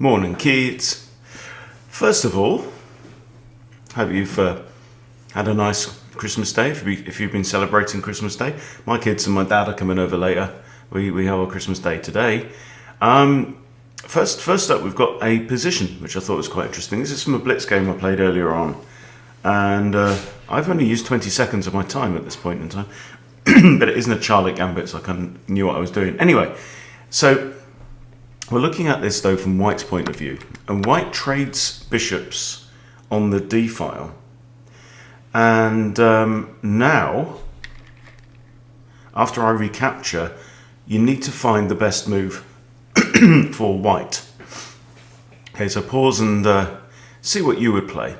Morning, kids. First of all, hope you've had a nice Christmas Day. If you've been celebrating Christmas Day, my kids and my dad are coming over later. We have our Christmas Day today. First up, we've got a position which I thought was quite interesting. This is from a Blitz game I played earlier on, and I've only used 20 seconds of my time at this point in time, but it isn't a Charlotte Gambit, so I kind of knew what I was doing. Anyway, so we're looking at this though from White's point of view, and White trades bishops on the d file, and now after I recapture, you need to find the best move for White. Okay, so pause and see what you would play.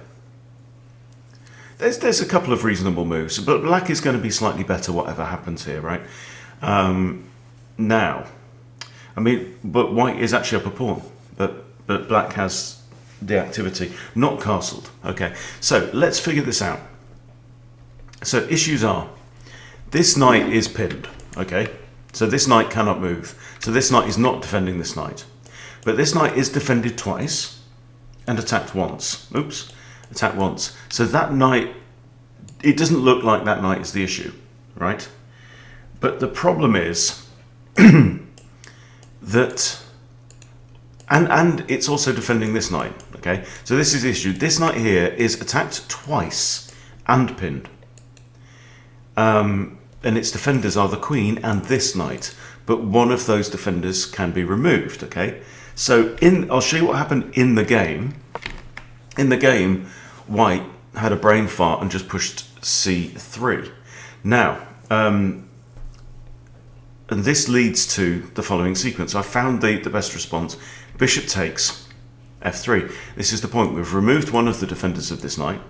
There's a couple of reasonable moves, but Black is going to be slightly better whatever happens here, right? Now, I mean, but White is actually up a pawn, but Black has the activity, not castled. Okay, so let's figure this out. So issues are, this knight is pinned, okay? So this knight cannot move. So this knight is not defending this knight. But this knight is defended twice and attacked once. Oops, attacked once. So that knight, it doesn't look like that knight is the issue, right? But the problem is that, and it's also defending this knight, okay? So this is the issue. This knight here is attacked twice and pinned. And its defenders are the queen and this knight, but one of those defenders can be removed, okay? So I'll show you what happened in the game. In the game, White had a brain fart and just pushed c3. Now, and this leads to the following sequence. I found the best response. Bishop takes f3. This is the point. We've removed one of the defenders of this knight.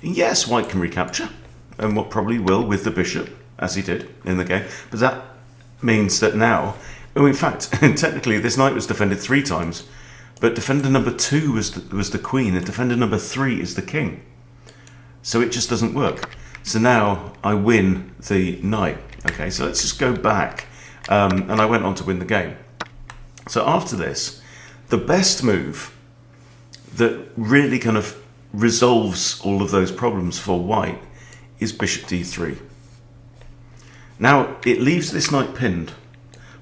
And yes, White can recapture, and what probably will with the bishop, as he did in the game. But that means that now, in fact, technically this knight was defended 3 times, but defender number 2 was the queen, and defender number 3 is the king. So it just doesn't work. So now I win the knight. Okay, so let's just go back. And I went on to win the game. So after this, the best move that really kind of resolves all of those problems for White is bishop d3. Now, it leaves this knight pinned,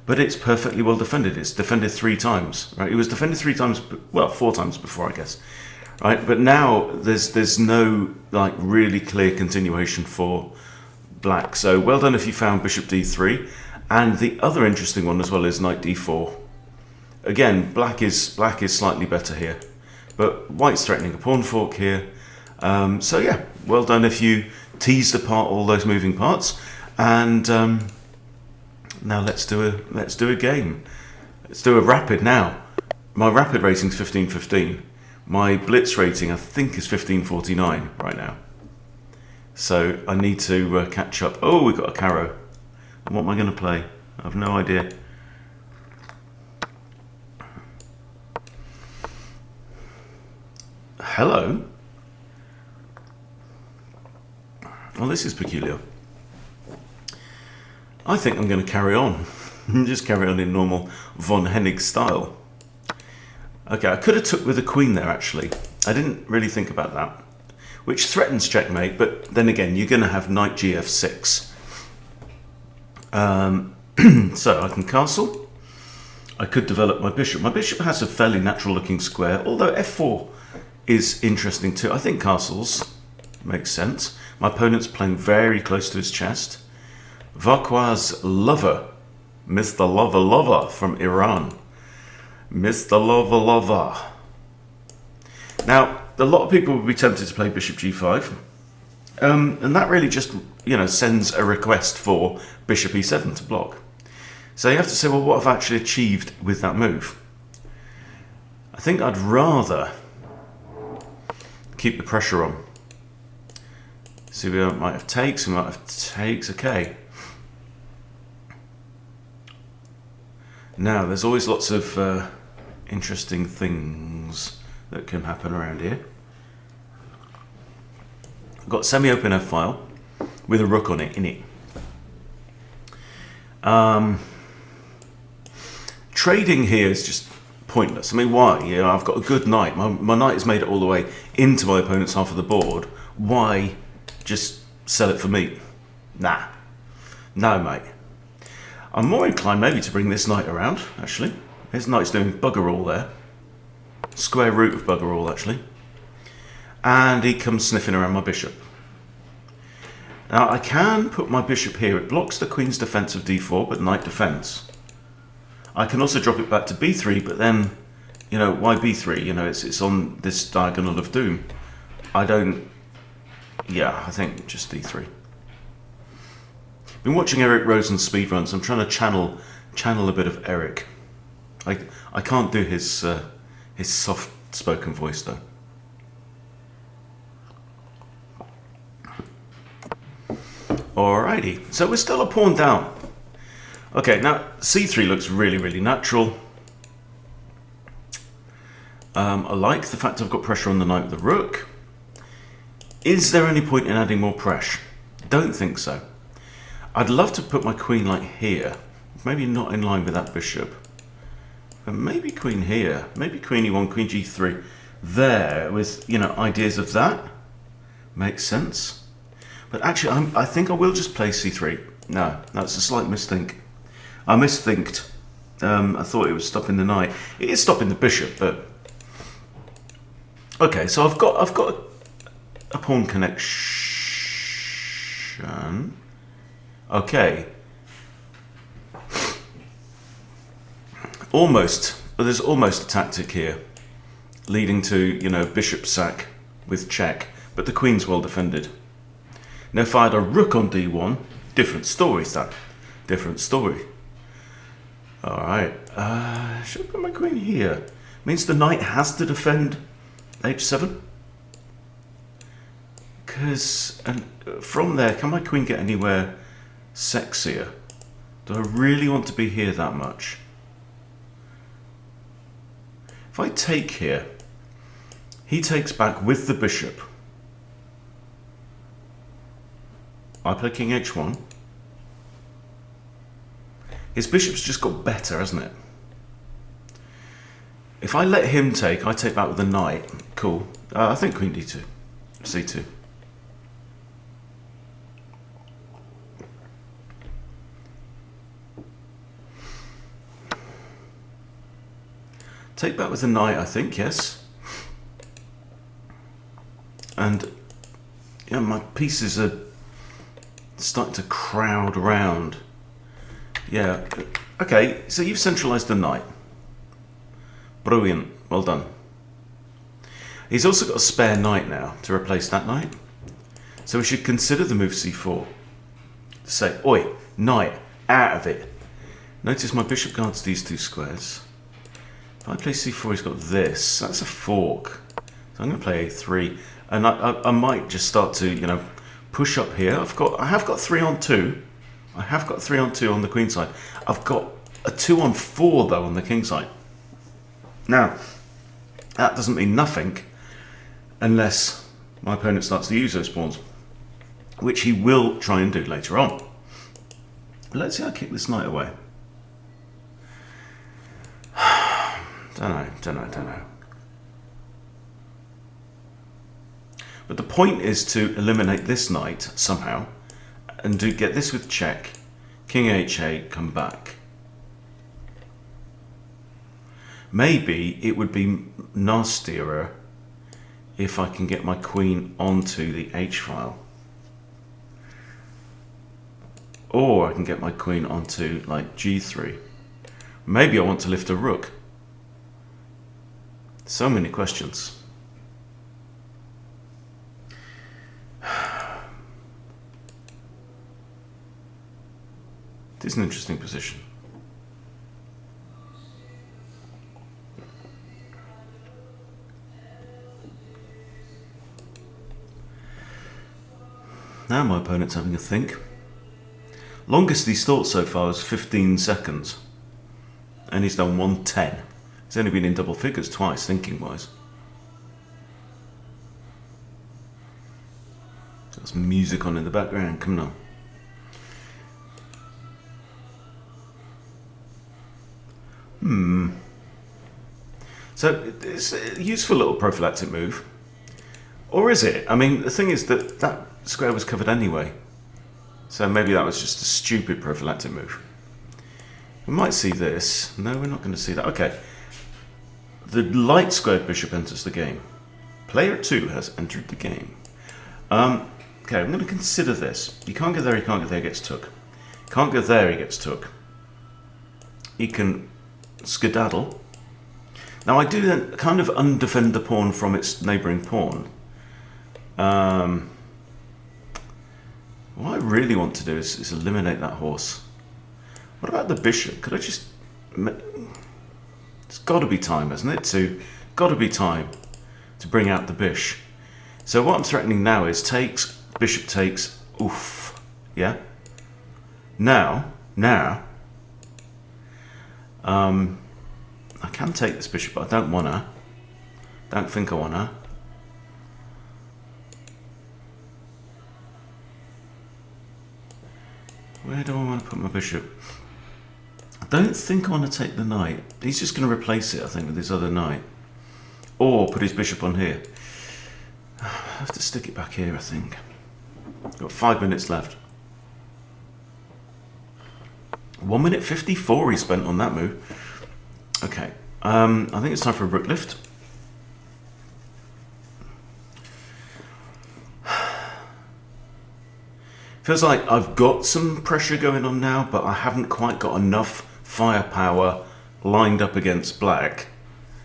but it's perfectly well defended. It's defended 3 times, right? It was defended 3 times, well, 4 times before, I guess, right? But now there's no like really clear continuation for Black. So well done if you found bishop d3. And the other interesting one as well is knight d4. Again, black is slightly better here, but White's threatening a pawn fork here. So yeah, well done if you teased apart all those moving parts. And now let's do a game. Let's do a rapid now. My rapid rating is 1515. My blitz rating I think is 1549 right now. So I need to catch up. Oh, we've got a carrow. What am I going to play? I have no idea. Hello. Well, this is peculiar. I think I'm going to carry on. Just carry on in normal von Hennig style. Okay, I could have took with a queen there, actually. I didn't really think about that. Which threatens checkmate, but then again, you're going to have knight gf6. So I can castle. I could develop my bishop. My bishop has a fairly natural looking square, although f4 is interesting too. I think castles makes sense. My opponent's playing very close to his chest. Vakwa's lover, Mr. Lover from Iran. Mr. Lover. Now, a lot of people would be tempted to play bishop g5. And that really just, sends a request for bishop e7 to block. So you have to say, well, what have I actually achieved with that move? I think I'd rather keep the pressure on. So we might have takes, we might have takes, okay. Now, there's always lots of interesting things that can happen around here. I've got semi-open f-file with a rook on it, in it. Trading here is just pointless. I mean, why? You know, I've got a good knight. My knight has made it all the way into my opponent's half of the board. Why just sell it for meat? Nah. No, mate. I'm more inclined maybe to bring this knight around, actually. His knight's doing bugger all there. Square root of bugger all, actually. And he comes sniffing around my bishop. Now, I can put my bishop here. It blocks the queen's defense of d4, but knight defense. I can also drop it back to b3, but then, you know, why b3? You know, it's on this diagonal of doom. I think just d3. Been watching Eric Rosen's speedruns. I'm trying to channel a bit of Eric. I can't do his soft-spoken voice though. Alrighty, so we're still a pawn down. Okay, now c3 looks really, really natural. I like the fact I've got pressure on the knight with the rook. Is there any point in adding more pressure? Don't think so. I'd love to put my queen like here. Maybe not in line with that bishop. But maybe queen here. Maybe queen e1, queen g3. There, with, you know, ideas of that. Makes sense. But actually, I think I will just play c3. No, that's a slight misthink. I misthinked. I thought it was stopping the knight. It is stopping the bishop, but... Okay, so I've got a pawn connection. Okay. Almost, but there's almost a tactic here, leading to, you know, bishop sack with check, but the queen's well defended. Now if I had a rook on d1, different story, son. Different story. Alright, should I put my queen here? Means the knight has to defend h7? Because, and from there, can my queen get anywhere sexier? Do I really want to be here that much? If I take here, he takes back with the bishop. I play king h1. His bishop's just got better, hasn't it? If I let him take, I take back with the knight. Cool. I think queen d2. c2. Take back with the knight, I think, yes. And yeah, my pieces are starting to crowd around. Yeah, okay, so you've centralized the knight. Brilliant, well done. He's also got a spare knight now to replace that knight. So we should consider the move c4. To say, oi, knight, out of it. Notice my bishop guards these two squares. If I play c4, he's got this. That's a fork. So I'm going to play a3. And I might just start to, you know, push up here. I have got 3 on 2. I have got 3 on 2 on the queen side. I've got a 2 on 4 though on the king side. Now, that doesn't mean nothing unless my opponent starts to use those pawns, which he will try and do later on. Let's see how I kick this knight away. Don't know. But the point is to eliminate this knight somehow and get this with check. King h8, come back. Maybe it would be nastier if I can get my queen onto the h-file. Or I can get my queen onto like g3. Maybe I want to lift a rook. So many questions. It is an interesting position. Now my opponent's having a think. Longest he's thought so far was 15 seconds. And he's done 110. He's only been in double figures twice, thinking-wise. There's music on in the background, come on. So it's a useful little prophylactic move. Or is it? I mean, the thing is that that square was covered anyway. So maybe that was just a stupid prophylactic move. We might see this. No, we're not going to see that. Okay. The light squared bishop enters the game. Player 2 has entered the game. Okay, I'm going to consider this. He can't go there, he can't go there, he gets took. Can't go there, he gets took. He can skedaddle. Now I do then kind of undefend the pawn from its neighbouring pawn. What I really want to do is eliminate that horse. What about the bishop? Could I just... It's got to be time, hasn't it? Got to be time to bring out the bish. So what I'm threatening now is takes, bishop takes, oof. Yeah? Now, I can take this bishop, but I don't want to. Don't think I want to. Where do I want to put my bishop? I don't think I want to take the knight. He's just going to replace it, I think, with his other knight. Or put his bishop on here. I have to stick it back here, I think. Got 5 minutes left. 1 minute 54 he spent on that move. Okay, I think it's time for a rook lift. Feels like I've got some pressure going on now, but I haven't quite got enough firepower lined up against black,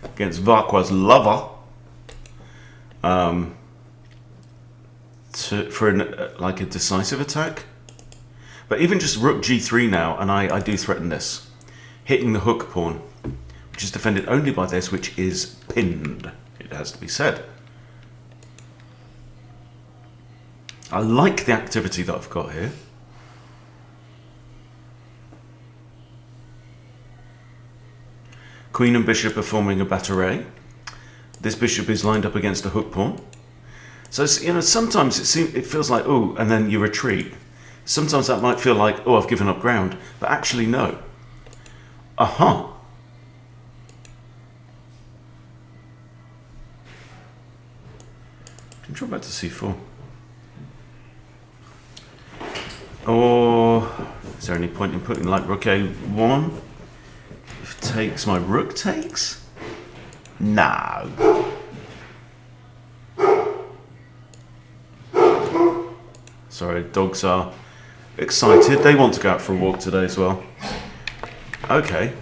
against Varqua's lover, for like a decisive attack. But even just rook g3 now, and I do threaten this. Hitting the hook pawn, which is defended only by this, which is pinned, it has to be said. I like the activity that I've got here. Queen and bishop are forming a batterie. This bishop is lined up against a hook pawn. So you know, sometimes it feels like, oh, and then you retreat. Sometimes that might feel like, oh, I've given up ground, but actually no. Aha. Control back to c4. Or is there any point in putting like rook a1? If takes, my rook takes? No. Sorry, dogs are excited. They want to go out for a walk today as well. Okay,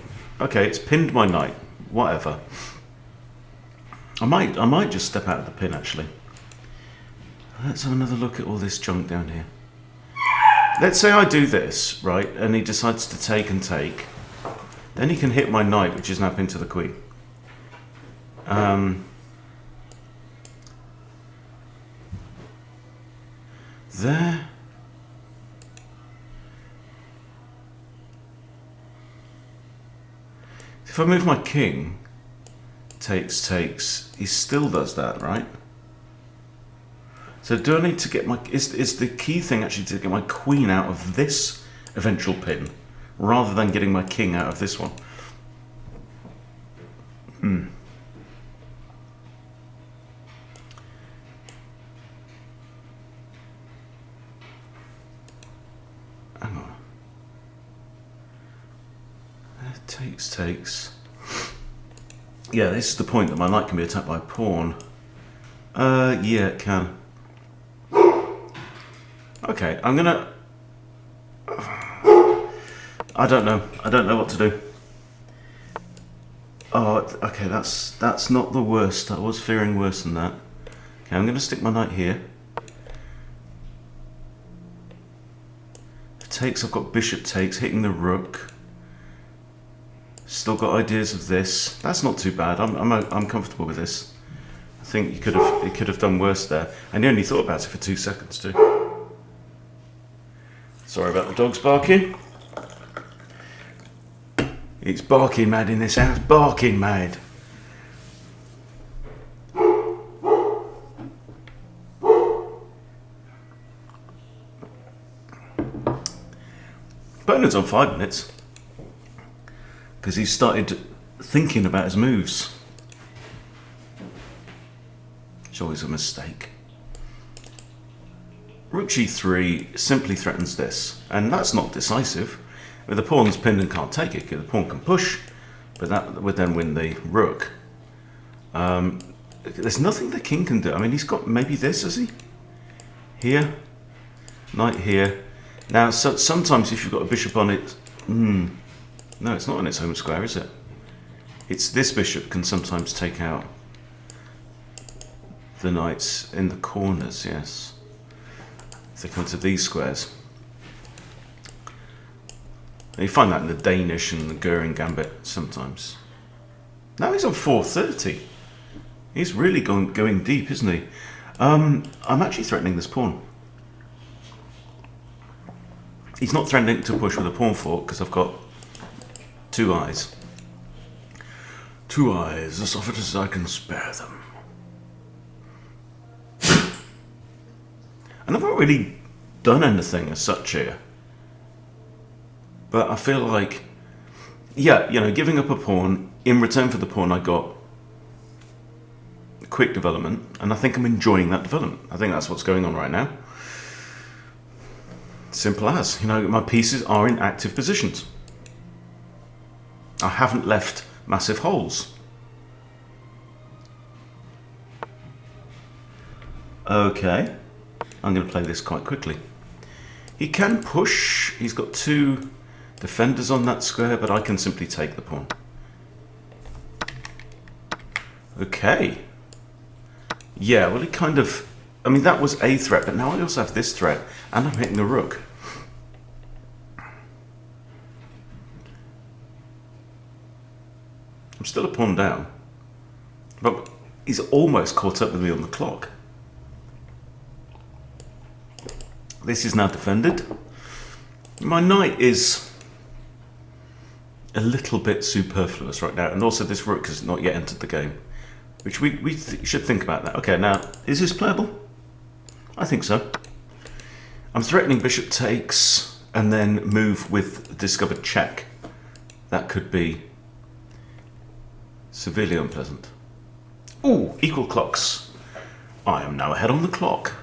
it's pinned my knight. Whatever. I might just step out of the pin actually. Let's have another look at all this junk down here. Let's say I do this, right, and he decides to take and take. Then he can hit my knight, which is now pinned to the queen. There. If I move my king, takes, he still does that, right? So do I need to get my... Is the key thing actually to get my queen out of this eventual pin, rather than getting my king out of this one? Hang on. Takes. Yeah, this is the point that my knight can be attacked by a pawn. Yeah, it can. Okay, I'm gonna... I don't know what to do. Oh, okay, that's not the worst. I was fearing worse than that. Okay, I'm gonna stick my knight here. If takes, I've got bishop takes, hitting the rook. Still got ideas of this. That's not too bad. I'm comfortable with this. I think it could have done worse there. And he only thought about it for 2 seconds too. Sorry about the dogs barking. It's barking mad in this house. Barking mad. Bernard's on 5 minutes. Because he started thinking about his moves. always a mistake. Rook g3 simply threatens this, and that's not decisive. If the pawn's pinned and can't take it, the pawn can push, but that would then win the rook. There's nothing the king can do. I mean, he's got maybe this, has he? Here, knight here. Now, so sometimes if you've got a bishop on it, no, it's not in its home square, is it? It's this bishop can sometimes take out the knights in the corners, yes. If they come to these squares. And you find that in the Danish and the Goering Gambit sometimes. Now he's on 430. He's really going deep, isn't he? I'm actually threatening this pawn. He's not threatening to push with a pawn fork because I've got two eyes. Two eyes, as often as I can spare them. And I've not really done anything as such here. But I feel like, yeah, you know, giving up a pawn, in return for the pawn I got quick development, and I think I'm enjoying that development. I think that's what's going on right now. Simple as, you know, my pieces are in active positions. I haven't left massive holes. Okay, I'm going to play this quite quickly. He can push, he's got two defenders on that square, but I can simply take the pawn. Okay. Yeah, well, it kind of... I mean, that was a threat, but now I also have this threat, and I'm hitting the rook. I'm still a pawn down, but he's almost caught up with me on the clock. This is now defended. My knight is a little bit superfluous right now, and also this rook has not yet entered the game, which we should think about that. Okay, now, is this playable? I think so. I'm threatening bishop takes, and then move with discovered check. That could be severely unpleasant. Ooh, equal clocks. I am now ahead on the clock.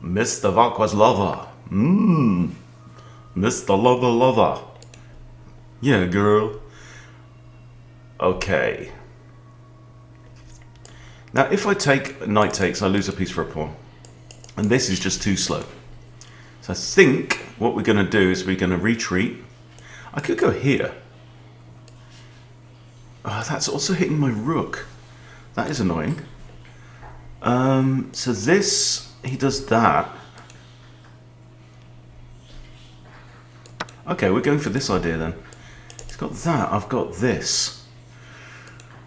Mr. Vakwa's lover. Mr. Lover. Yeah, girl. Okay. Now, if I take knight takes, I lose a piece for a pawn. And this is just too slow. So I think what we're going to do is we're going to retreat. I could go here. Oh, that's also hitting my rook. That is annoying. So this, he does that. Okay, we're going for this idea then. He's got that, I've got this.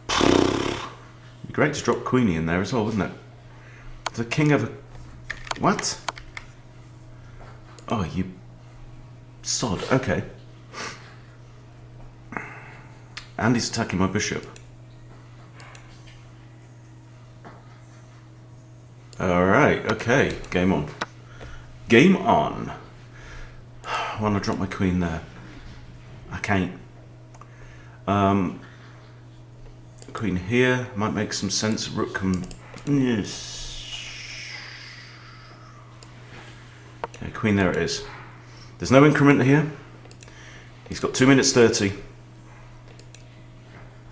It'd be great to drop Queenie in there as well, wouldn't it? The king ever... What? Oh, you sod. Okay. And he's attacking my bishop. Alright, okay. Game on. Game on. I want to drop my queen there. I can't. Queen here might make some sense. Rook can... Yes. Okay, queen there it is. There's no increment here. He's got 2 minutes 30.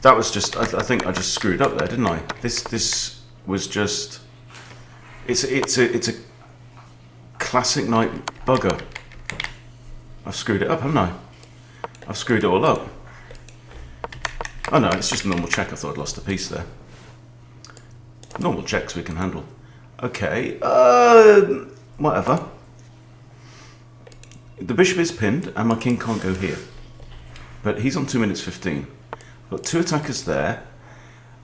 That was just... I think I just screwed up there, didn't I? This was just... It's a classic knight bugger. I've screwed it up, haven't I? I've screwed it all up. Oh no, it's just a normal check. I thought I'd lost a piece there. Normal checks we can handle. Okay, whatever. The bishop is pinned and my king can't go here. But he's on 2 minutes 15. I've got two attackers there.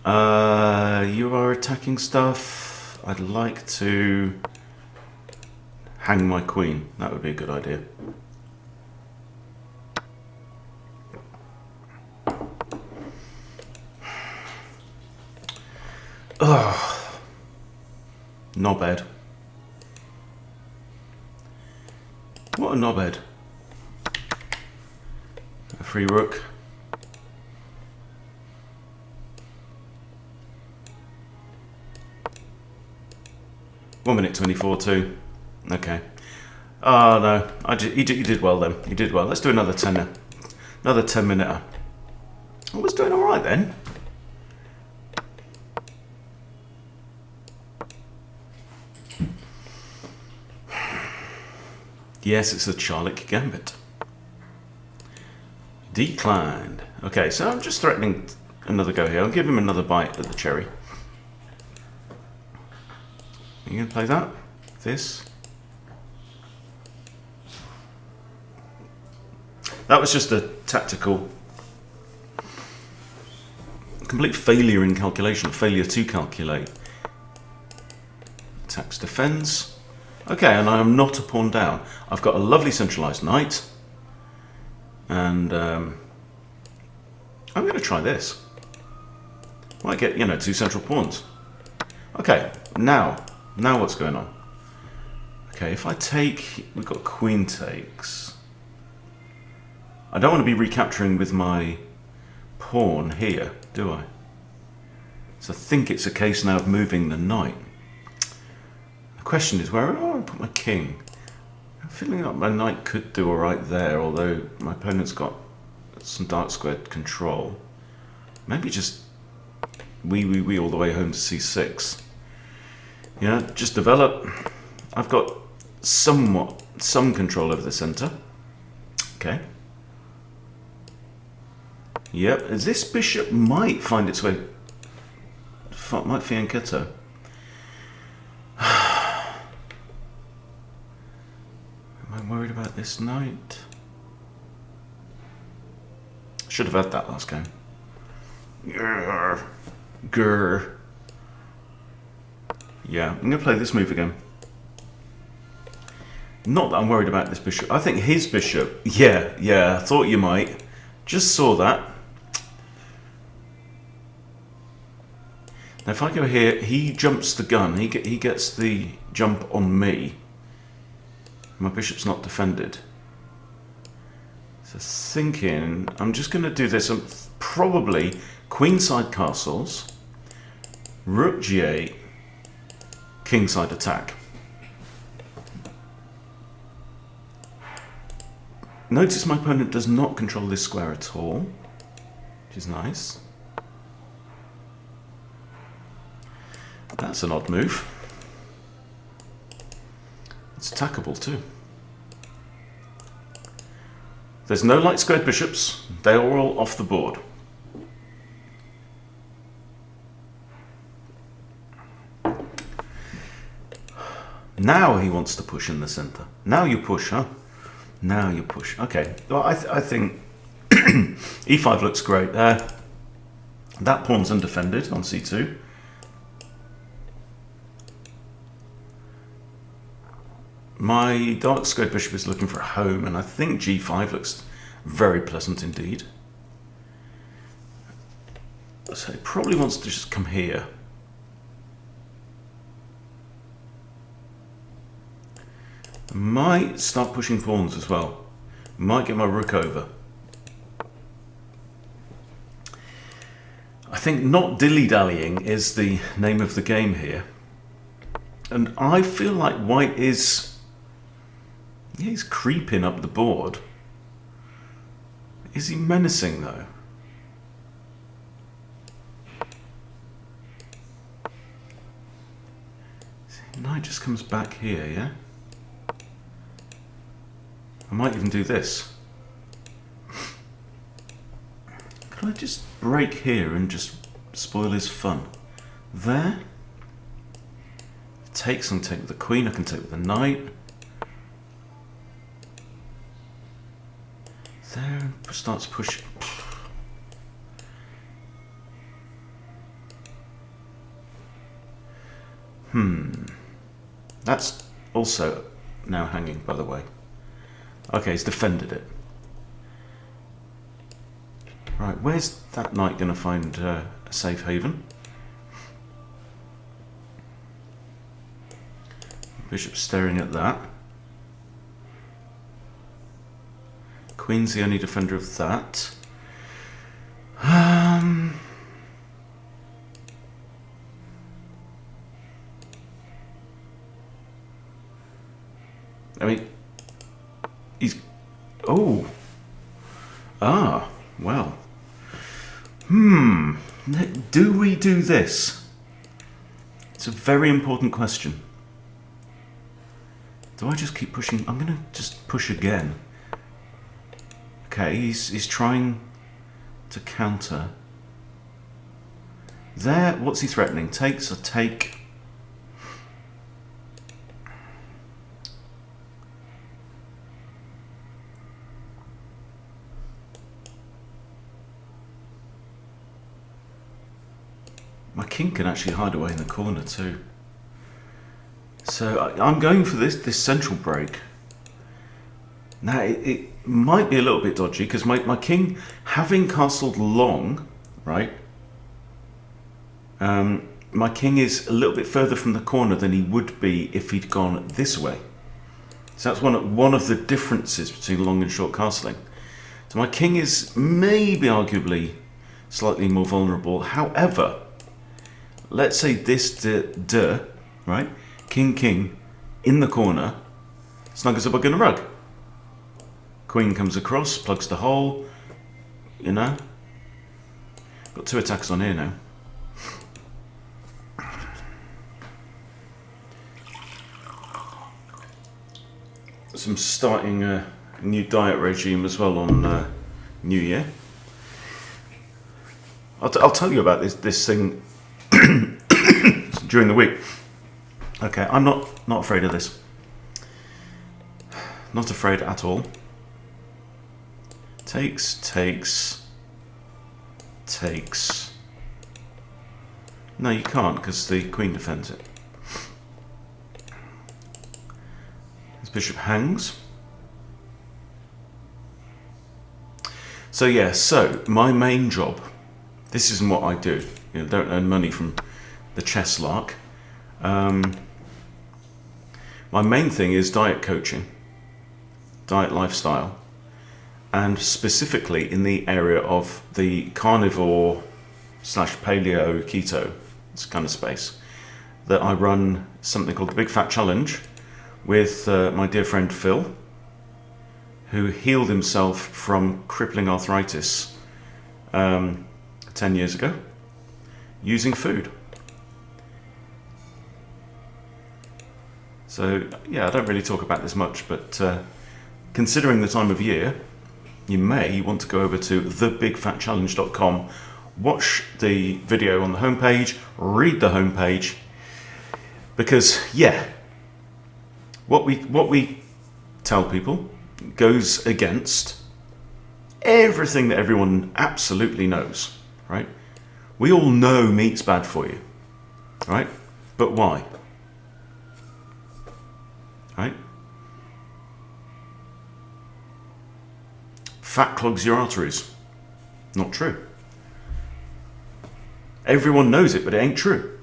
You are attacking stuff. I'd like to hang my queen. That would be a good idea. Ugh. Knobhead. What a knobhead. A free rook. 1 minute 24 too. Okay. Oh no, he did well then. He did well. Let's do another 10. Another 10-minute. I was doing all right then. Yes, it's a Charlik Gambit. Declined. Okay, so I'm just threatening another go here. I'll give him another bite at the cherry. Are you going to play that? This? That was just a tactical... complete failure in calculation. Failure to calculate. Attacks, defends. Okay, and I am not a pawn down. I've got a lovely centralised knight. And I'm going to try this. Might get, 2 central pawns. Okay, now what's going on? Okay, if I take... we've got queen takes. I don't want to be recapturing with my pawn here, do I? So I think it's a case now of moving the knight. The question is, where do I put my king? I'm feeling like my knight could do alright there, although my opponent's got some dark squared control. Maybe just wee all the way home to c6. Just develop. I've got some control over the centre. Okay. Yep, this bishop might find its way... might fianchetto. Am I worried about this knight? Should have had that last game. Grr. Yeah, I'm going to play this move again. Not that I'm worried about this bishop. I think his bishop... Yeah, I thought you might. Just saw that. Now if I go here, he jumps the gun. He gets the jump on me. My bishop's not defended. So thinking, I'm just going to do this. Probably queenside castles, rook g8, kingside attack. Notice my opponent does not control this square at all, which is nice. That's an odd move. It's attackable too. There's no light squared bishops. They are all off the board. Now he wants to push in the center. Now you push, huh? Now you push. Okay. Well, I think e5 looks great there. That pawn's undefended on c2. My dark squared bishop is looking for a home, and I think g5 looks very pleasant indeed. So he probably wants to just come here. I might start pushing pawns as well. Might get my rook over. I think not dilly-dallying is the name of the game here. And I feel like white is... yeah, he's creeping up the board. Is he menacing though? Knight just comes back here, yeah? I might even do this. Could I just break here and just spoil his fun? There? Takes and take with the queen, I can take with the knight. There, starts pushing. That's also now hanging, by the way. Okay, he's defended it. Right, where's that knight going to find a safe haven? Bishop's staring at that. Queen's the only defender of that. I mean, he's... Oh. Ah, well. Do we do this? It's a very important question. Do I just keep pushing? I'm going to just push again. Okay, he's trying to counter. There, what's he threatening? Takes a take. My king can actually hide away in the corner too. So I'm going for this central break. Now it might be a little bit dodgy because my king, having castled long, right? My king is a little bit further from the corner than he would be if he'd gone this way. So that's one of the differences between long and short castling. So my king is maybe arguably slightly more vulnerable. However, let's say this right? King in the corner, snug as a bug in a rug. Queen comes across, plugs the hole, you know. Got 2 attacks on here now. So I'm starting a new diet regime as well on New Year. I'll tell you about this thing during the week. Okay, I'm not afraid of this. Not afraid at all. Takes. No, you can't because the queen defends it. This bishop hangs. So yeah, so my main job, this isn't what I do. You know, don't earn money from the chess lark. My main thing is diet coaching, diet lifestyle, and specifically in the area of the carnivore / paleo keto kind of space, that I run something called the Big Fat Challenge with my dear friend Phil, who healed himself from crippling arthritis 10 years ago using food. So yeah, I don't really talk about this much, but considering the time of year, you may want to go over to thebigfatchallenge.com, watch the video on the homepage, read the homepage, because yeah, what we tell people goes against everything that everyone absolutely knows, right? We all know meat's bad for you, right? But why? Right? Fat clogs your arteries. Not true. Everyone knows it, but it ain't true.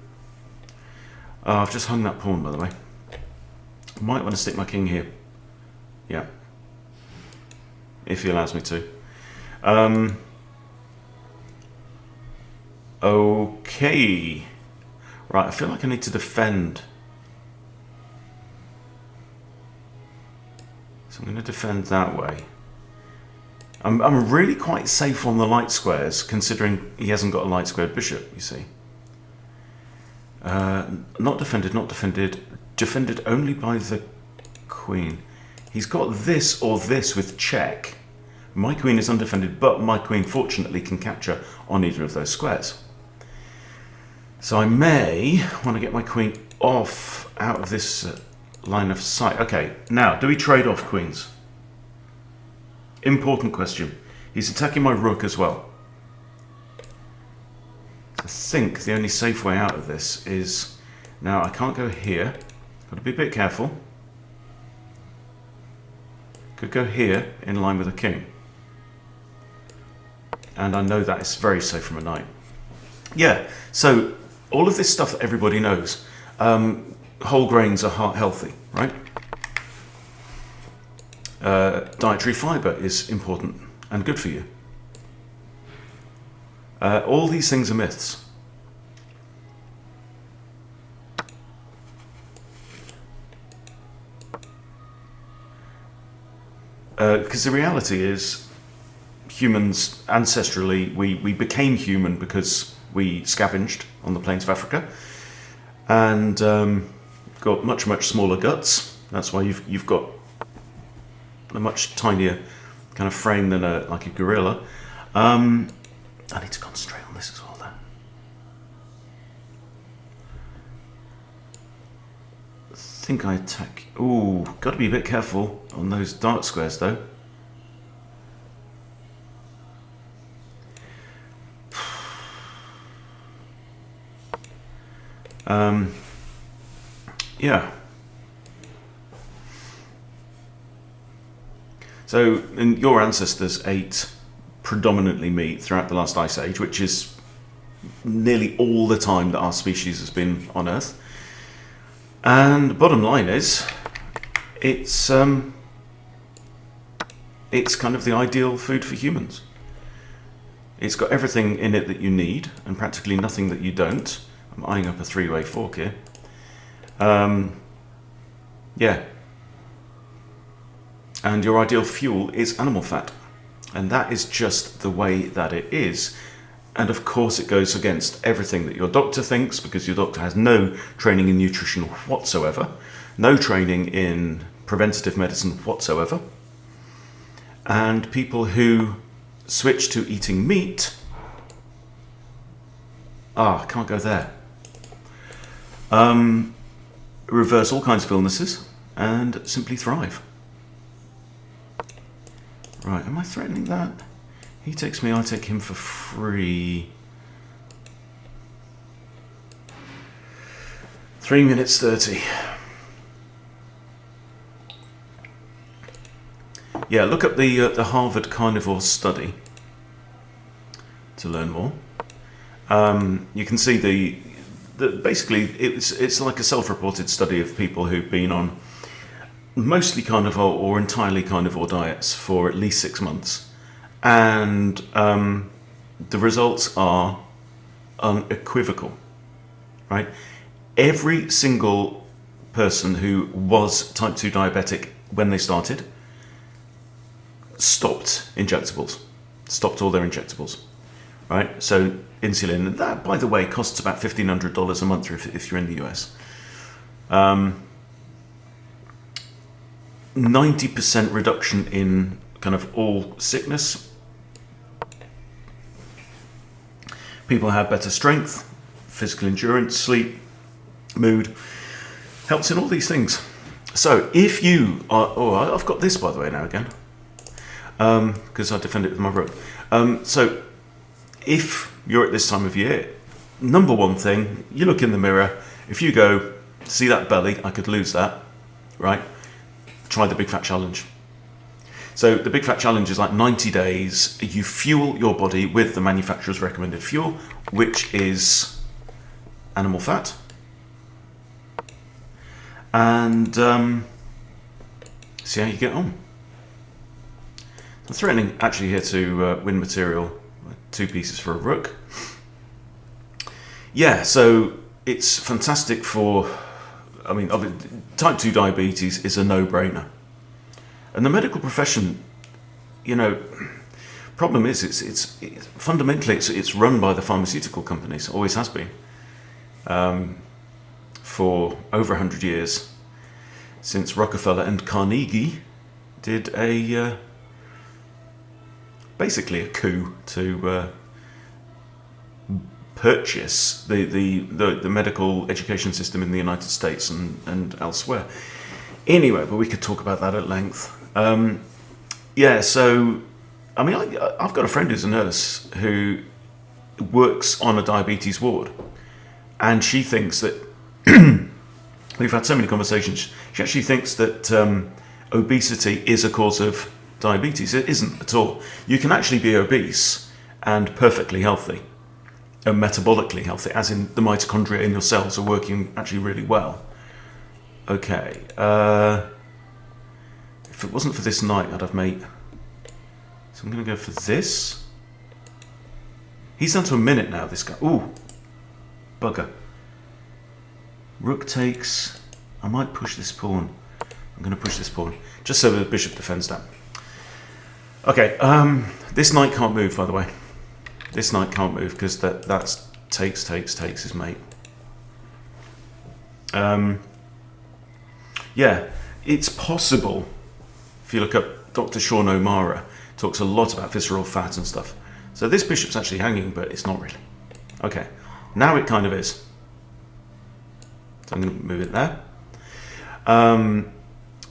I've just hung that pawn, by the way. Might want to stick my king here. Yeah. If he allows me to. Okay. Right, I feel like I need to defend. So I'm going to defend that way. I'm really quite safe on the light squares, considering he hasn't got a light squared bishop, you see. Not defended. Defended only by the queen. He's got this or this with check. My queen is undefended, but my queen fortunately can capture on either of those squares. So I may want to get my queen off out of this line of sight. Okay, now, do we trade off queens? Important question. He's attacking my rook as well. I think the only safe way out of this is... Now, I can't go here. Got to be a bit careful. Could go here, in line with the king. And I know that is very safe from a knight. Yeah, so all of this stuff that everybody knows. Whole grains are heart healthy, right? Dietary fiber is important and good for you. All these things are myths. Because the reality is, humans, ancestrally, we became human because we scavenged on the plains of Africa, and got much, much smaller guts. That's why you've got a much tinier kind of frame than like a gorilla. I need to concentrate on this as well, though. I think I attack. Ooh, got to be a bit careful on those dark squares, though. Yeah. So, and your ancestors ate predominantly meat throughout the last ice age, which is nearly all the time that our species has been on Earth. And the bottom line is, it's kind of the ideal food for humans. It's got everything in it that you need, and practically nothing that you don't. I'm eyeing up a 3-way fork here. Yeah. And your ideal fuel is animal fat. And that is just the way that it is. And of course it goes against everything that your doctor thinks, because your doctor has no training in nutrition whatsoever, no training in preventative medicine whatsoever. And people who switch to eating meat, can't go there, reverse all kinds of illnesses and simply thrive. Right, am I threatening that? He takes me, I take him for free. 3 minutes 30. Yeah, look up the Harvard Carnivore Study to learn more. You can see the basically it's like a self-reported study of people who've been on mostly carnivore or entirely carnivore diets for at least 6 months, and the results are unequivocal. Right, every single person who was type 2 diabetic when they started stopped all their injectables. Right, so insulin, and that, by the way, costs about $1,500 a month if you're in the US. 90% reduction in kind of all sickness. People have better strength, physical endurance, sleep, mood. Helps in all these things. So if you are, I've got this, by the way, now again, because I defend it with my rook. So if you're at this time of year, number one thing, you look in the mirror. If you go, see that belly, I could lose that, right? Try the Big Fat Challenge. So the Big Fat Challenge is like 90 days. You fuel your body with the manufacturer's recommended fuel, which is animal fat. And see how you get on. I'm threatening actually here to win material, 2 pieces for a rook. Yeah, so it's fantastic for, I mean, type 2 diabetes is a no-brainer. And the medical profession, you know, problem is it's fundamentally it's run by the pharmaceutical companies, always has been, for over 100 years, since Rockefeller and Carnegie did basically a coup to purchase the medical education system in the United States and elsewhere. Anyway, but we could talk about that at length. Yeah, so I mean, I've got a friend who's a nurse who works on a diabetes ward, and she thinks that we've had so many conversations. She actually thinks that obesity is a cause of diabetes. It isn't at all. You can actually be obese and perfectly healthy, and metabolically healthy, as in the mitochondria in your cells are working actually really well. Okay, if it wasn't for this knight, I'd have mate. So I'm going to go for this. He's down to a minute now, this guy. Ooh, bugger. Rook takes. I might push this pawn. I'm going to push this pawn, just so the bishop defends that. Okay, this knight can't move, by the way. This knight can't move because that's takes his mate. Yeah, it's possible. If you look up Dr. Sean O'Mara, talks a lot about visceral fat and stuff. So this bishop's actually hanging, but it's not really. Okay, now it kind of is. So I'm going to move it there.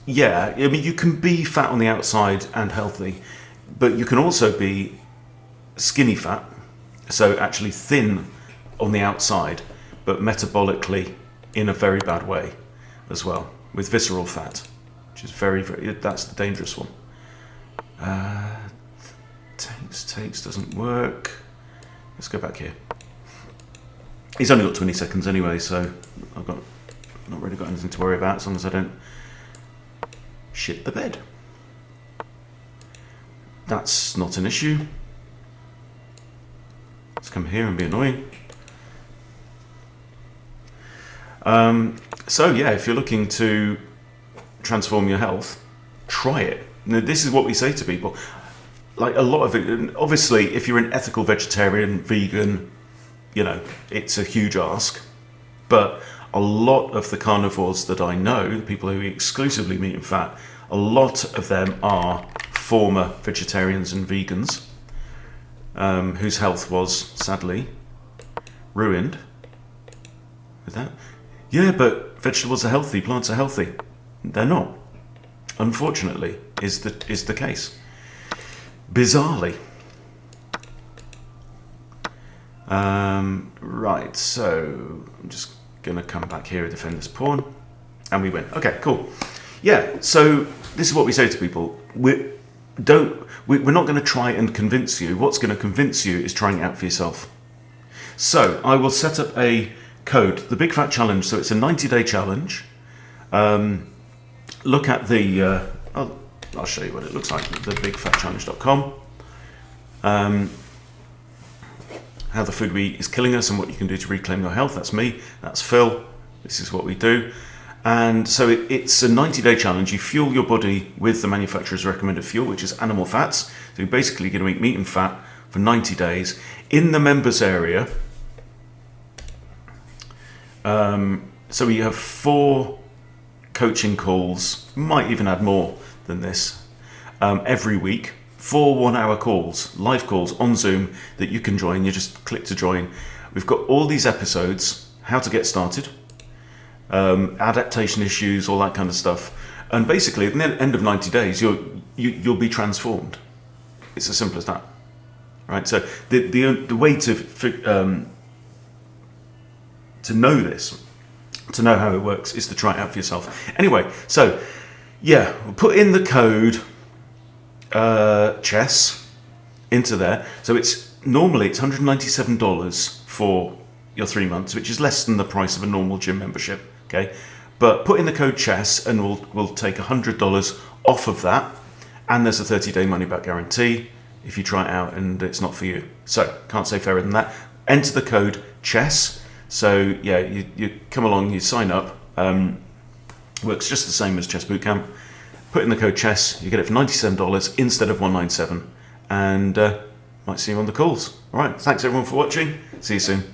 Yeah, I mean, you can be fat on the outside and healthy, but you can also be skinny fat, so actually thin on the outside, but metabolically in a very bad way as well, with visceral fat, which is very, that's the dangerous one. Takes doesn't work. Let's go back here. He's only got 20 seconds anyway, so I've not really got anything to worry about as long as I don't shit the bed. That's not an issue. Let's come here and be annoying. So yeah, if you're looking to transform your health, try it. Now, this is what we say to people. Like a lot of it, obviously, if you're an ethical vegetarian, vegan, you know, it's a huge ask. But a lot of the carnivores that I know, the people who eat exclusively meat and fat, a lot of them are former vegetarians and vegans whose health was sadly ruined with that. Yeah, but vegetables are healthy, plants are healthy. They're not. Unfortunately, is the case. Bizarrely. Right, so I'm just going to come back here and defend this pawn. And we win. Okay, cool. Yeah, so this is what we say to people. We're not going to try and convince you. What's going to convince you is trying it out for yourself. So I will set up a code, the Big Fat Challenge. So it's a 90-day challenge. Look at the... I'll show you what it looks like, thebigfatchallenge.com. How the food we eat is killing us and what you can do to reclaim your health. That's me, that's Phil, this is what we do. And so it's a 90-day challenge. You fuel your body with the manufacturer's recommended fuel, which is animal fats. So you're basically going to eat meat and fat for 90 days. In the members area, so we have 4 coaching calls, might even add more than this, every week. 4 one-hour calls, live calls on Zoom that you can join. You just click to join. We've got all these episodes, how to get started, adaptation issues, all that kind of stuff. And basically, at the end of 90 days, you'll be transformed. It's as simple as that, right? So the way to know this, to know how it works, is to try it out for yourself. Anyway, so yeah, we'll put in the code chess into there. So normally it's $197 for your 3 months, which is less than the price of a normal gym membership. Okay, but put in the code chess and we'll take $100 off of that, and there's a 30-day money-back guarantee if you try it out and it's not for you. So can't say fairer than that. Enter the code chess. So yeah, you come along, you sign up. Works just the same as Chess Bootcamp. Put in the code chess, you get it for $97 instead of $197, and might see you on the calls. All right, thanks everyone for watching. See you soon.